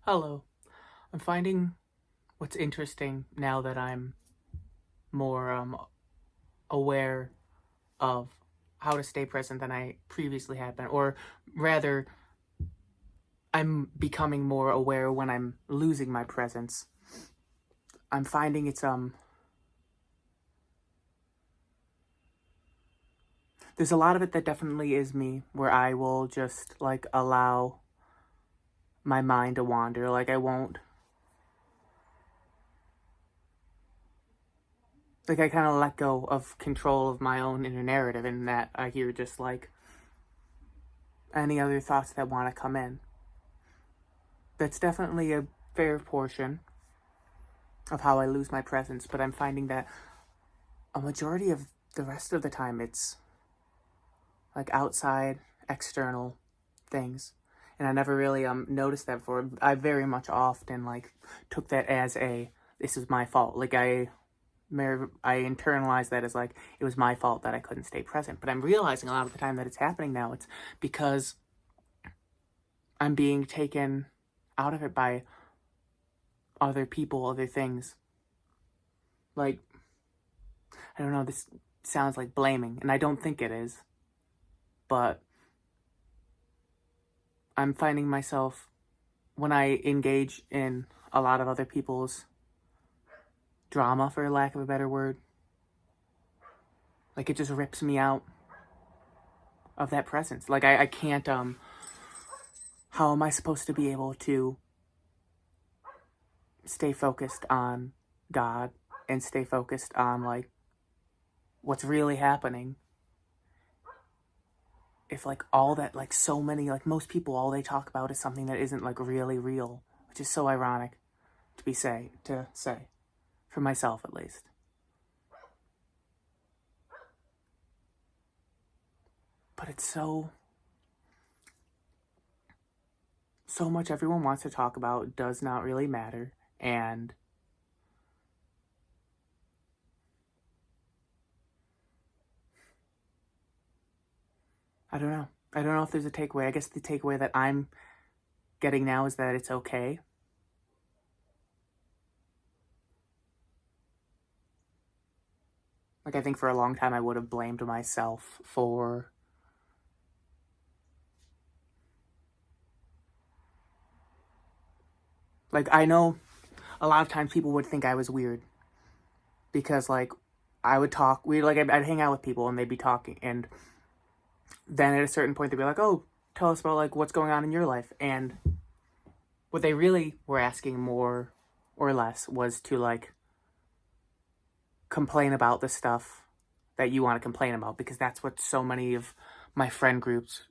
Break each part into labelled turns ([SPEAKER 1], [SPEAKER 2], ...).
[SPEAKER 1] Hello. I'm finding what's interesting now that I'm more aware of how to stay present than I previously had been, or rather, I'm becoming more aware when I'm losing my presence. I'm finding there's a lot of it that definitely is me, where I will just like allow my mind to wander. Like I won't, like I kind of let go of control of my own inner narrative, and that I hear just like any other thoughts that want to come in. That's definitely a fair portion of how I lose my presence, but I'm finding that a majority of the rest of the time it's like outside, external things. And I never really noticed that before. I very much often like took that as a this is my fault. Like I internalized that as like it was my fault that I couldn't stay present. But I'm realizing a lot of the time that it's happening now. It's because I'm being taken out of it by other people, other things. Like I don't know, this sounds like blaming, and I don't think it is, but I'm finding myself when I engage in a lot of other people's drama, for lack of a better word, like it just rips me out of that presence. Like I can't, how am I supposed to be able to stay focused on God and stay focused on like what's really happening if like all that like so many like most people all they talk about is something that isn't like really real, which is so ironic to say for myself at least. But it's so much everyone wants to talk about does not really matter, and I don't know if there's a takeaway. I guess the takeaway that I'm getting now is that it's okay. Like I think for a long time I would have blamed myself for like I know a lot of times people would think I was weird because like I would talk we like I'd hang out with people and they'd be talking, and then at a certain point they'd be like, "Oh, tell us about like what's going on in your life." And what they really were asking more or less was to like complain about the stuff that you want to complain about, because that's what so many of my friend groups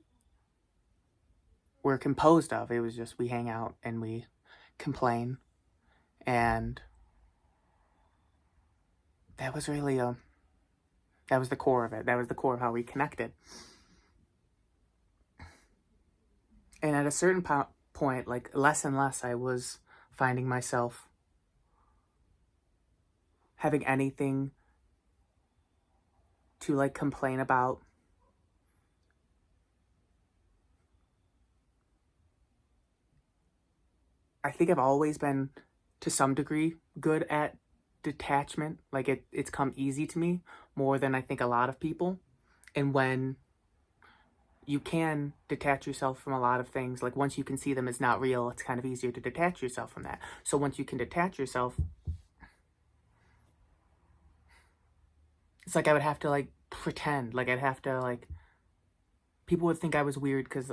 [SPEAKER 1] were composed of. It was just we hang out and we complain, and that was really that was the core of it. That was the core of how we connected. And at a certain point, like less and less, I was finding myself having anything to like complain about. I think I've always been to some degree good at detachment. Like it's come easy to me more than I think a lot of people. And when you can detach yourself from a lot of things, like once you can see them as not real, it's kind of easier to detach yourself from that. So once you can detach yourself, it's like I would have to like pretend, like I'd have to like people would think I was weird because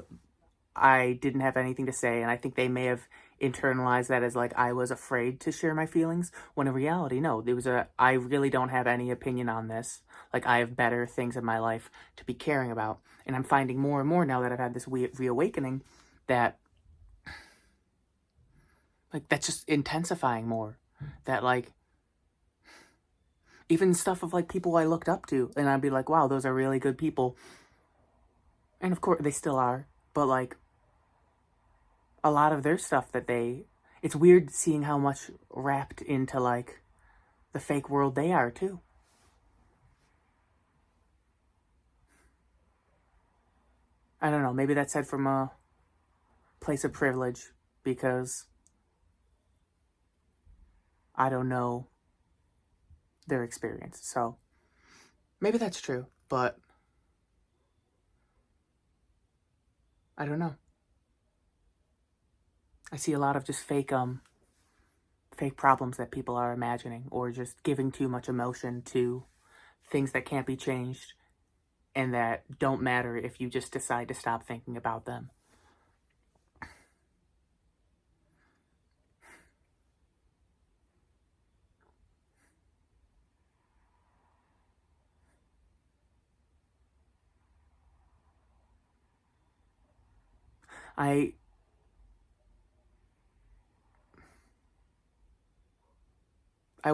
[SPEAKER 1] I didn't have anything to say, and I think they may have internalized that as like I was afraid to share my feelings, when in reality, no, there was I really don't have any opinion on this. Like I have better things in my life to be caring about. And I'm finding more and more now that I've had this reawakening that like that's just intensifying more. That like even stuff of like people I looked up to, and I'd be like, wow, those are really good people. And of course they still are, but like a lot of their stuff that they it's weird seeing how much wrapped into like the fake world they are too. I don't know, maybe that's said from a place of privilege, because I don't know their experience. So maybe that's true, but I don't know. I see a lot of just fake problems that people are imagining, or just giving too much emotion to things that can't be changed and that don't matter if you just decide to stop thinking about them. I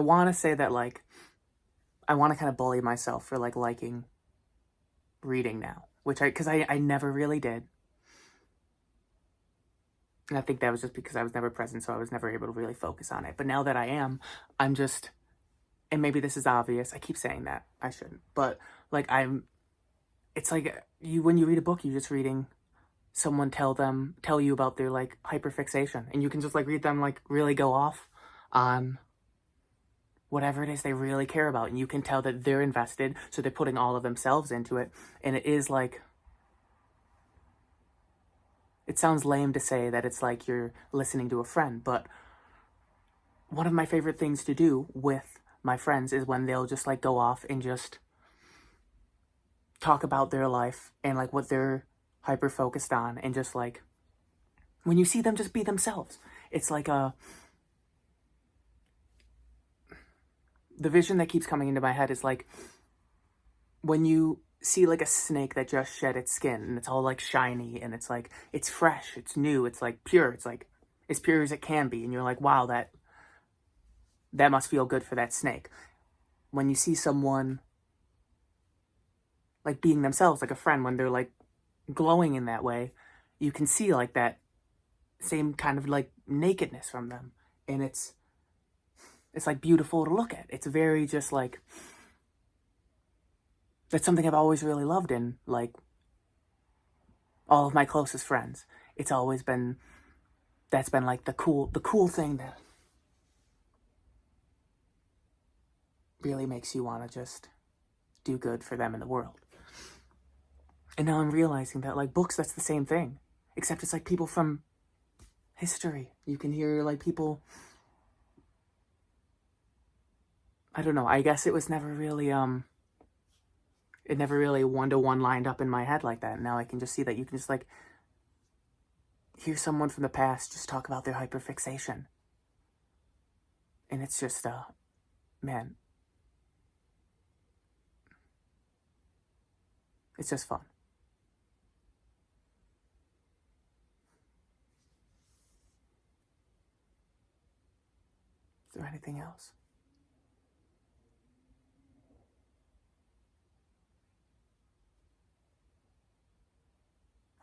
[SPEAKER 1] want to say that, like, I want to kind of bully myself for, like, liking reading now, because I never really did. And I think that was just because I was never present, so I was never able to really focus on it. But now that I am, I'm just, and maybe this is obvious, I keep saying that, I shouldn't, but, like, it's like, when you read a book, you're just reading someone tell you about their, like, hyperfixation, and you can just, like, read them, like, really go off on whatever it is they really care about, and you can tell that they're invested, so they're putting all of themselves into it. And it is like, it sounds lame to say that it's like you're listening to a friend, but one of my favorite things to do with my friends is when they'll just, like, go off and just talk about their life and, like, what they're hyper focused on, and just, like, when you see them just be themselves, it's like the vision that keeps coming into my head is like when you see, like, a snake that just shed its skin and it's all, like, shiny, and it's like, it's fresh, it's new, it's, like, pure, it's, like, as pure as it can be, and you're like, wow, that must feel good for that snake. When you see someone, like, being themselves, like a friend, when they're, like, glowing in that way, you can see, like, that same kind of, like, nakedness from them, and it's like beautiful to look at. It's very just, like, that's something I've always really loved in, like, all of my closest friends. It's always been, that's been, like, the cool thing that really makes you want to just do good for them in the world. And now I'm realizing that, like, books, that's the same thing, except it's like people from history. You can hear, like, people, I don't know, I guess it was never really it never really one-to-one lined up in my head like that. And now I can just see that you can just, like, hear someone from the past just talk about their hyperfixation. And it's just, man, it's just fun. Is there anything else?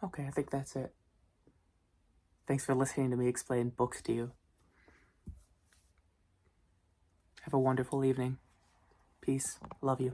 [SPEAKER 1] Okay, I think that's it. Thanks for listening to me explain books to you. Have a wonderful evening. Peace. Love you.